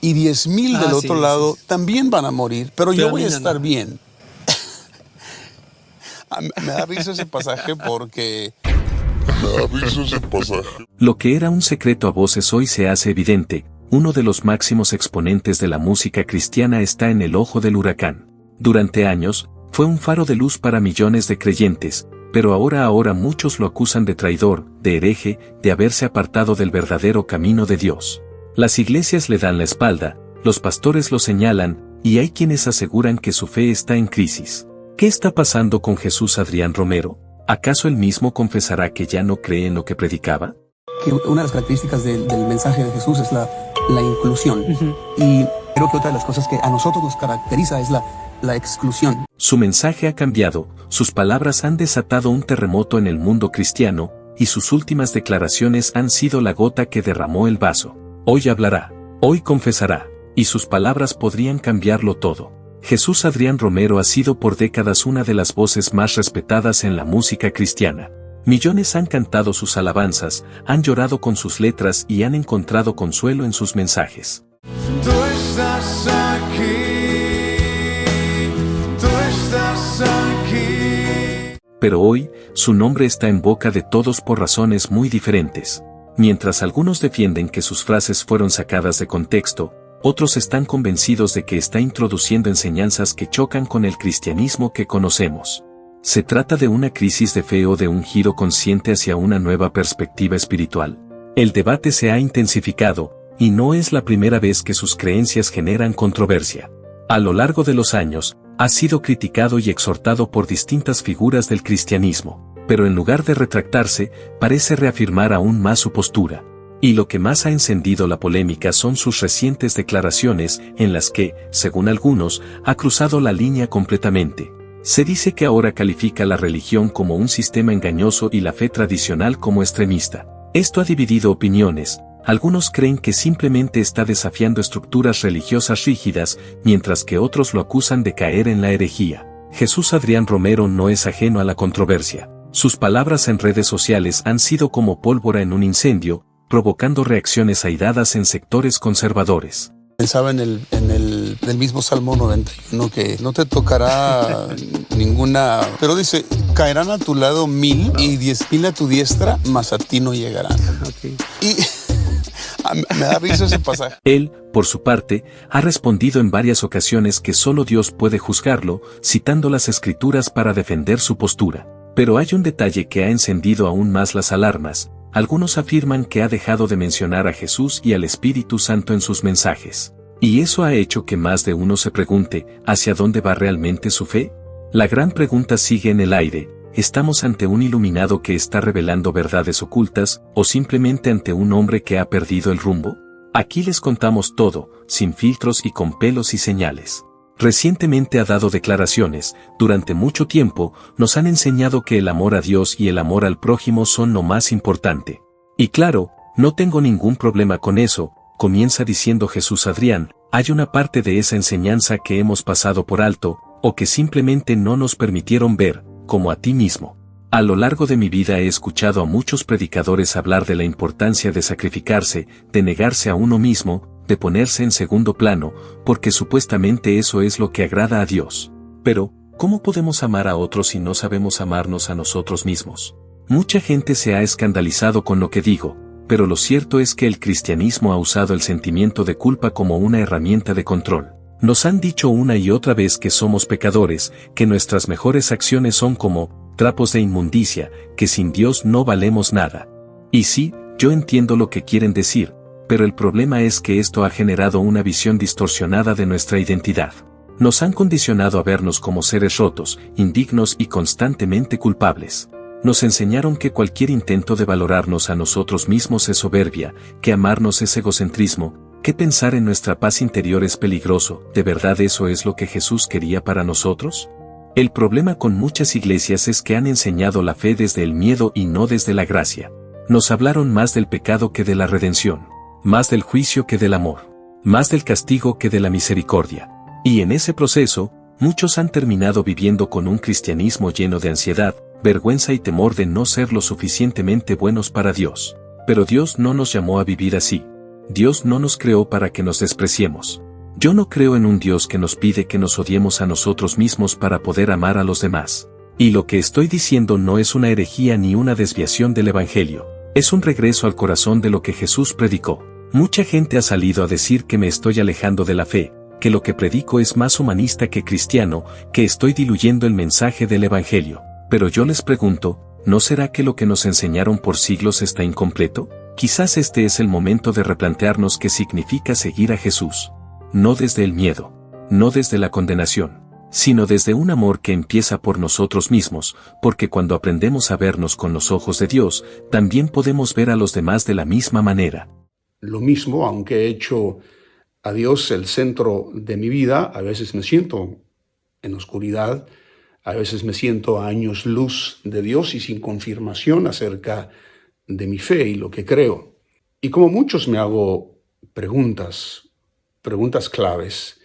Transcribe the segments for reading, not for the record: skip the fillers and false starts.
y 10,000 del otro lado también van a morir, pero yo voy a estar bien. Me da risa ese pasaje porque... Lo que era un secreto a voces hoy se hace evidente. Uno de los máximos exponentes de la música cristiana está en el ojo del huracán. Durante años, fue un faro de luz para millones de creyentes, pero ahora muchos lo acusan de traidor, de hereje, de haberse apartado del verdadero camino de Dios. Las iglesias le dan la espalda, los pastores lo señalan, y hay quienes aseguran que su fe está en crisis. ¿Qué está pasando con Jesús Adrián Romero? ¿Acaso él mismo confesará que ya no cree en lo que predicaba? Una de las características del mensaje de Jesús es la inclusión. Y creo que otra de las cosas que a nosotros nos caracteriza es la exclusión. Su mensaje ha cambiado, sus palabras han desatado un terremoto en el mundo cristiano, y sus últimas declaraciones han sido la gota que derramó el vaso. Hoy hablará, hoy confesará, y sus palabras podrían cambiarlo todo. Jesús Adrián Romero ha sido por décadas una de las voces más respetadas en la música cristiana. Millones han cantado sus alabanzas, han llorado con sus letras y han encontrado consuelo en sus mensajes. Tú estás aquí, tú estás aquí. Pero hoy, su nombre está en boca de todos por razones muy diferentes. Mientras algunos defienden que sus frases fueron sacadas de contexto, otros están convencidos de que está introduciendo enseñanzas que chocan con el cristianismo que conocemos. ¿Se trata de una crisis de fe o de un giro consciente hacia una nueva perspectiva espiritual? El debate se ha intensificado, y no es la primera vez que sus creencias generan controversia. A lo largo de los años, ha sido criticado y exhortado por distintas figuras del cristianismo, pero en lugar de retractarse, parece reafirmar aún más su postura. Y lo que más ha encendido la polémica son sus recientes declaraciones, en las que, según algunos, ha cruzado la línea completamente. Se dice que ahora califica la religión como un sistema engañoso y la fe tradicional como extremista. Esto ha dividido opiniones. Algunos creen que simplemente está desafiando estructuras religiosas rígidas, mientras que otros lo acusan de caer en la herejía. Jesús Adrián Romero no es ajeno a la controversia. Sus palabras en redes sociales han sido como pólvora en un incendio, provocando reacciones airadas en sectores conservadores. Pensaba en el mismo Salmo 91 que no te tocará ninguna... Pero dice, caerán a tu lado 1,000 y 10,000 a tu diestra, mas a ti no llegarán. Y me da risa ese pasaje. Él, por su parte, ha respondido en varias ocasiones que solo Dios puede juzgarlo, citando las Escrituras para defender su postura. Pero hay un detalle que ha encendido aún más las alarmas. Algunos afirman que ha dejado de mencionar a Jesús y al Espíritu Santo en sus mensajes. Y eso ha hecho que más de uno se pregunte, ¿hacia dónde va realmente su fe? La gran pregunta sigue en el aire. ¿Estamos ante un iluminado que está revelando verdades ocultas, o simplemente ante un hombre que ha perdido el rumbo? Aquí les contamos todo, sin filtros y con pelos y señales. Recientemente ha dado declaraciones. Durante mucho tiempo, nos han enseñado que el amor a Dios y el amor al prójimo son lo más importante. Y claro, no tengo ningún problema con eso, comienza diciendo Jesús Adrián. Hay una parte de esa enseñanza que hemos pasado por alto, o que simplemente no nos permitieron ver, como a ti mismo. A lo largo de mi vida he escuchado a muchos predicadores hablar de la importancia de sacrificarse, de negarse a uno mismo, de ponerse en segundo plano, porque supuestamente eso es lo que agrada a Dios. Pero, ¿cómo podemos amar a otros si no sabemos amarnos a nosotros mismos? Mucha gente se ha escandalizado con lo que digo, pero lo cierto es que el cristianismo ha usado el sentimiento de culpa como una herramienta de control. Nos han dicho una y otra vez que somos pecadores, que nuestras mejores acciones son como trapos de inmundicia, que sin Dios no valemos nada. Y sí, yo entiendo lo que quieren decir, pero el problema es que esto ha generado una visión distorsionada de nuestra identidad. Nos han condicionado a vernos como seres rotos, indignos y constantemente culpables. Nos enseñaron que cualquier intento de valorarnos a nosotros mismos es soberbia, que amarnos es egocentrismo, que pensar en nuestra paz interior es peligroso. ¿De verdad eso es lo que Jesús quería para nosotros? El problema con muchas iglesias es que han enseñado la fe desde el miedo y no desde la gracia. Nos hablaron más del pecado que de la redención, más del juicio que del amor, más del castigo que de la misericordia. Y en ese proceso, muchos han terminado viviendo con un cristianismo lleno de ansiedad, vergüenza y temor de no ser lo suficientemente buenos para Dios. Pero Dios no nos llamó a vivir así. Dios no nos creó para que nos despreciemos. Yo no creo en un Dios que nos pide que nos odiemos a nosotros mismos para poder amar a los demás. Y lo que estoy diciendo no es una herejía ni una desviación del Evangelio. Es un regreso al corazón de lo que Jesús predicó. Mucha gente ha salido a decir que me estoy alejando de la fe, que lo que predico es más humanista que cristiano, que estoy diluyendo el mensaje del Evangelio. Pero yo les pregunto, ¿no será que lo que nos enseñaron por siglos está incompleto? Quizás este es el momento de replantearnos qué significa seguir a Jesús. No desde el miedo, no desde la condenación, sino desde un amor que empieza por nosotros mismos, porque cuando aprendemos a vernos con los ojos de Dios, también podemos ver a los demás de la misma manera. Lo mismo, aunque he hecho a Dios el centro de mi vida, a veces me siento en oscuridad, a veces me siento a años luz de Dios y sin confirmación acerca de mi fe y lo que creo. Y como muchos me hago preguntas claves.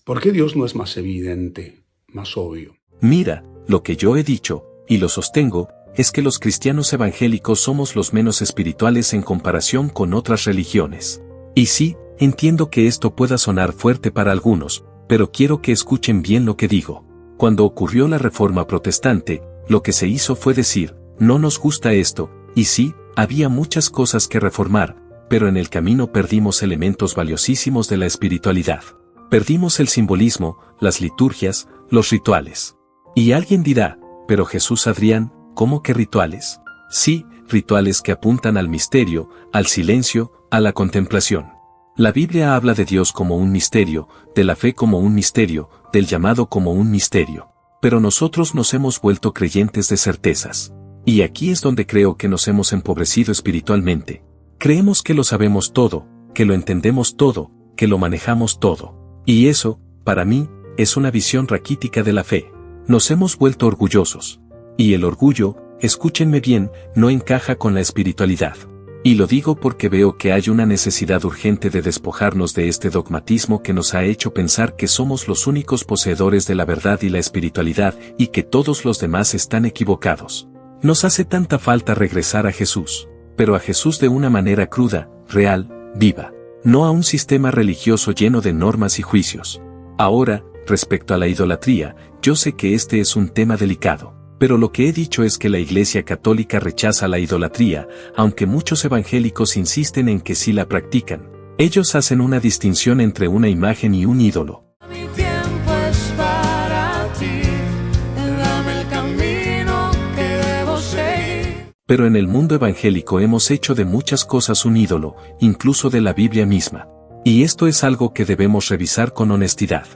¿Por qué Dios no es más evidente, más obvio? Mira, lo que yo he dicho, y lo sostengo, es que los cristianos evangélicos somos los menos espirituales en comparación con otras religiones. Y sí, entiendo que esto pueda sonar fuerte para algunos, pero quiero que escuchen bien lo que digo. Cuando ocurrió la Reforma Protestante, lo que se hizo fue decir, no nos gusta esto, y sí, había muchas cosas que reformar, pero en el camino perdimos elementos valiosísimos de la espiritualidad. Perdimos el simbolismo, las liturgias, los rituales. Y alguien dirá, pero Jesús Adrián, ¿cómo que rituales? Sí, rituales que apuntan al misterio, al silencio, a la contemplación. La Biblia habla de Dios como un misterio, de la fe como un misterio, del llamado como un misterio. Pero nosotros nos hemos vuelto creyentes de certezas. Y aquí es donde creo que nos hemos empobrecido espiritualmente. Creemos que lo sabemos todo, que lo entendemos todo, que lo manejamos todo. Y eso, para mí, es una visión raquítica de la fe. Nos hemos vuelto orgullosos. Y el orgullo, escúchenme bien, no encaja con la espiritualidad. Y lo digo porque veo que hay una necesidad urgente de despojarnos de este dogmatismo que nos ha hecho pensar que somos los únicos poseedores de la verdad y la espiritualidad y que todos los demás están equivocados. Nos hace tanta falta regresar a Jesús. Pero a Jesús de una manera cruda, real, viva. No a un sistema religioso lleno de normas y juicios. Ahora, respecto a la idolatría, yo sé que este es un tema delicado. Pero lo que he dicho es que la Iglesia Católica rechaza la idolatría, aunque muchos evangélicos insisten en que sí la practican. Ellos hacen una distinción entre una imagen y un ídolo. Mi tiempo es para ti, dame el camino que debo seguir. Pero en el mundo evangélico hemos hecho de muchas cosas un ídolo, incluso de la Biblia misma. Y esto es algo que debemos revisar con honestidad.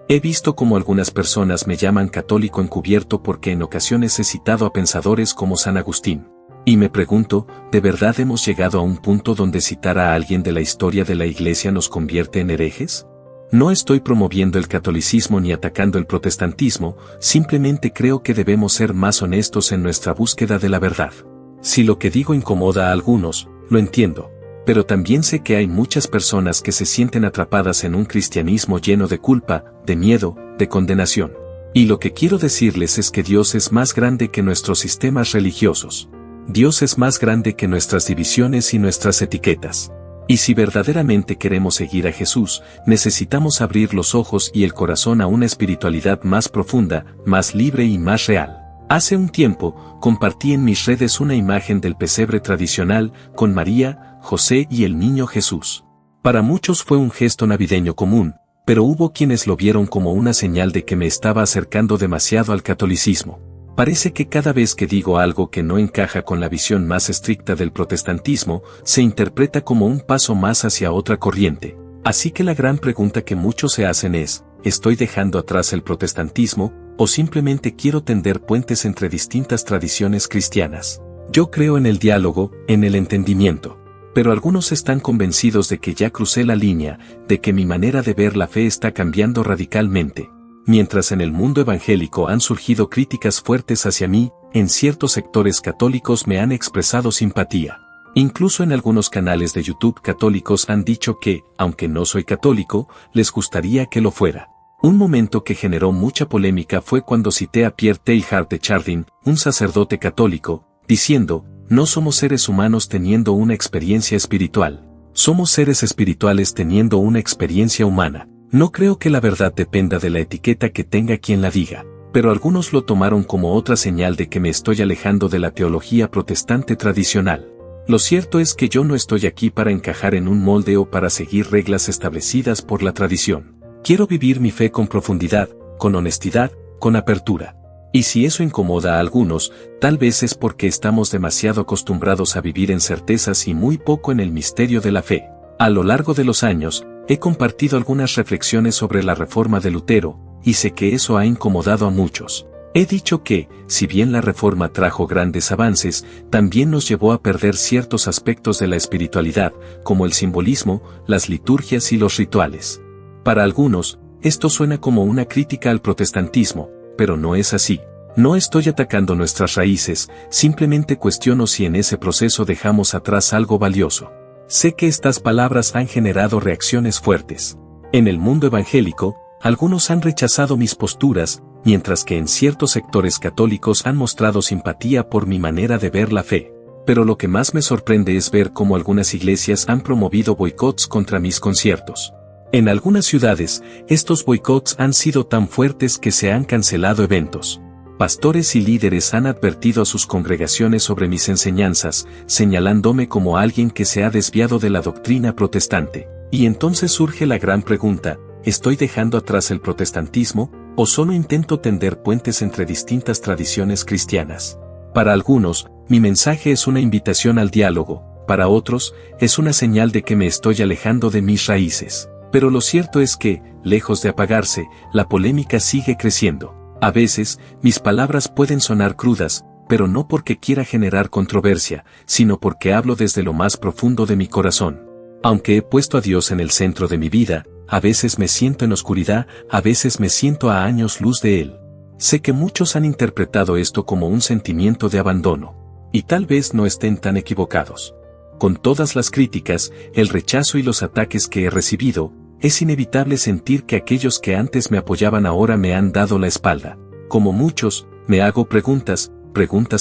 He visto cómo algunas personas me llaman católico encubierto porque en ocasiones he citado a pensadores como San Agustín. Y me pregunto, ¿de verdad hemos llegado a un punto donde citar a alguien de la historia de la Iglesia nos convierte en herejes? No estoy promoviendo el catolicismo ni atacando el protestantismo, simplemente creo que debemos ser más honestos en nuestra búsqueda de la verdad. Si lo que digo incomoda a algunos, lo entiendo. Pero también sé que hay muchas personas que se sienten atrapadas en un cristianismo lleno de culpa, de miedo, de condenación. Y lo que quiero decirles es que Dios es más grande que nuestros sistemas religiosos. Dios es más grande que nuestras divisiones y nuestras etiquetas. Y si verdaderamente queremos seguir a Jesús, necesitamos abrir los ojos y el corazón a una espiritualidad más profunda, más libre y más real. Hace un tiempo, compartí en mis redes una imagen del pesebre tradicional, con María, José y el niño Jesús. Para muchos fue un gesto navideño común, pero hubo quienes lo vieron como una señal de que me estaba acercando demasiado al catolicismo. Parece que cada vez que digo algo que no encaja con la visión más estricta del protestantismo, se interpreta como un paso más hacia otra corriente. Así que la gran pregunta que muchos se hacen es, ¿estoy dejando atrás el protestantismo, o simplemente quiero tender puentes entre distintas tradiciones cristianas? Yo creo en el diálogo, en el entendimiento. Pero algunos están convencidos de que ya crucé la línea, de que mi manera de ver la fe está cambiando radicalmente. Mientras en el mundo evangélico han surgido críticas fuertes hacia mí, en ciertos sectores católicos me han expresado simpatía. Incluso en algunos canales de YouTube católicos han dicho que, aunque no soy católico, les gustaría que lo fuera. Un momento que generó mucha polémica fue cuando cité a Pierre Teilhard de Chardin, un sacerdote católico, diciendo, no somos seres humanos teniendo una experiencia espiritual. Somos seres espirituales teniendo una experiencia humana. No creo que la verdad dependa de la etiqueta que tenga quien la diga, pero algunos lo tomaron como otra señal de que me estoy alejando de la teología protestante tradicional. Lo cierto es que yo no estoy aquí para encajar en un molde o para seguir reglas establecidas por la tradición. Quiero vivir mi fe con profundidad, con honestidad, con apertura. Y si eso incomoda a algunos, tal vez es porque estamos demasiado acostumbrados a vivir en certezas y muy poco en el misterio de la fe. A lo largo de los años, he compartido algunas reflexiones sobre la reforma de Lutero, y sé que eso ha incomodado a muchos. He dicho que, si bien la reforma trajo grandes avances, también nos llevó a perder ciertos aspectos de la espiritualidad, como el simbolismo, las liturgias y los rituales. Para algunos, esto suena como una crítica al protestantismo, pero no es así. No estoy atacando nuestras raíces, simplemente cuestiono si en ese proceso dejamos atrás algo valioso. Sé que estas palabras han generado reacciones fuertes. En el mundo evangélico, algunos han rechazado mis posturas, mientras que en ciertos sectores católicos han mostrado simpatía por mi manera de ver la fe. Pero lo que más me sorprende es ver cómo algunas iglesias han promovido boicots contra mis conciertos. En algunas ciudades, estos boicots han sido tan fuertes que se han cancelado eventos. Pastores y líderes han advertido a sus congregaciones sobre mis enseñanzas, señalándome como alguien que se ha desviado de la doctrina protestante. Y entonces surge la gran pregunta: ¿estoy dejando atrás el protestantismo, o solo intento tender puentes entre distintas tradiciones cristianas? Para algunos, mi mensaje es una invitación al diálogo, para otros, es una señal de que me estoy alejando de mis raíces. Pero lo cierto es que, lejos de apagarse, la polémica sigue creciendo. A veces, mis palabras pueden sonar crudas, pero no porque quiera generar controversia, sino porque hablo desde lo más profundo de mi corazón. Aunque he puesto a Dios en el centro de mi vida, a veces me siento en oscuridad, a veces me siento a años luz de Él. Sé que muchos han interpretado esto como un sentimiento de abandono. Y tal vez no estén tan equivocados. Con todas las críticas, el rechazo y los ataques que he recibido, es inevitable sentir que aquellos que antes me apoyaban ahora me han dado la espalda. Como muchos, me hago preguntas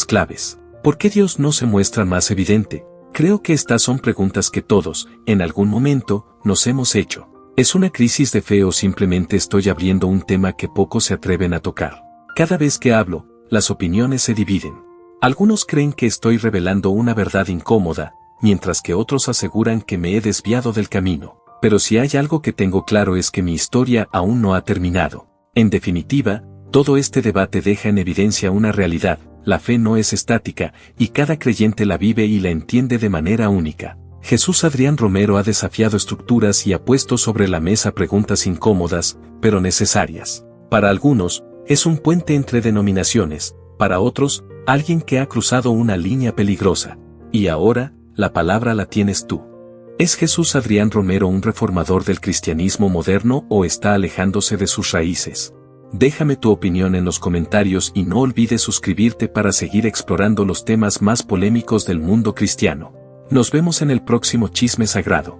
claves. ¿Por qué Dios no se muestra más evidente? Creo que estas son preguntas que todos, en algún momento, nos hemos hecho. ¿Es una crisis de fe o simplemente estoy abriendo un tema que pocos se atreven a tocar? Cada vez que hablo, las opiniones se dividen. Algunos creen que estoy revelando una verdad incómoda, mientras que otros aseguran que me he desviado del camino. Pero si hay algo que tengo claro es que mi historia aún no ha terminado. En definitiva, todo este debate deja en evidencia una realidad: la fe no es estática, y cada creyente la vive y la entiende de manera única. Jesús Adrián Romero ha desafiado estructuras y ha puesto sobre la mesa preguntas incómodas, pero necesarias. Para algunos, es un puente entre denominaciones, para otros, alguien que ha cruzado una línea peligrosa. Y ahora, la palabra la tienes tú. ¿Es Jesús Adrián Romero un reformador del cristianismo moderno o está alejándose de sus raíces? Déjame tu opinión en los comentarios y no olvides suscribirte para seguir explorando los temas más polémicos del mundo cristiano. Nos vemos en el próximo Chisme Sagrado.